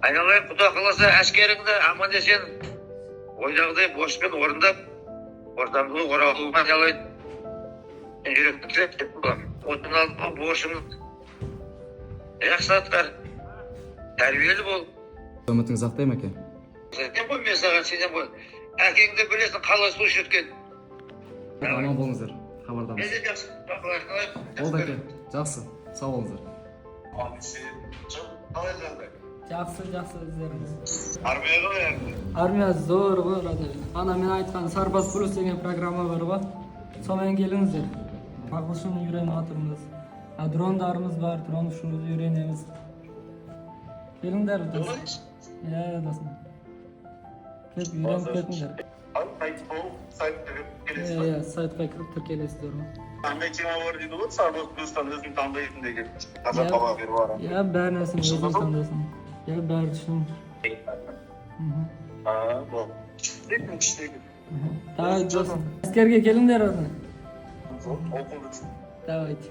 Айналайын, Құда қаласа әскеріңді аман есен ойдағыдай боспен орындап, ортамдағы оралуға айналайын. Жүректі тілеп боламын. Отын алдыма борышыңыз. Жақсы атқар. Тәрбиелі бол. Үмітіңіз ақтаймын әке? Сен ғой мен саған сенен ғой. Әкеңді білесің қалай су ішірткен. Аман болыңыздар. Хабардамыз. Мен де жақсы. Болды әке. Жақсы. Сау болыңыздар. Қалай жағдай? Жақсы өздеріңіз. Армияға бәріңді. Армия зор ғой, ана мен айтқан Сарбаз плюс деген программа бар ғой. Сонымен келіңіздер. Ағылшын үйреніп жатырмыз. Дрондарымыз бар, дрон ұшуды үйренеміз. Келіңдер досым. Досым. Келіп үйреніп кетіңдер. Сайтқа кіріп тіркелесіздер ғой. Қандай тема бар дейді ғой, Сарбаз плюстан өзің таңдайтын деген қазақ бала беріп бар. Бәр нәрсені өзің таңдайсың. Бәрі түсін. Бол. Күштегі. Давай, досым. Әскерге келіңдер оны. Оқуды. Давайте.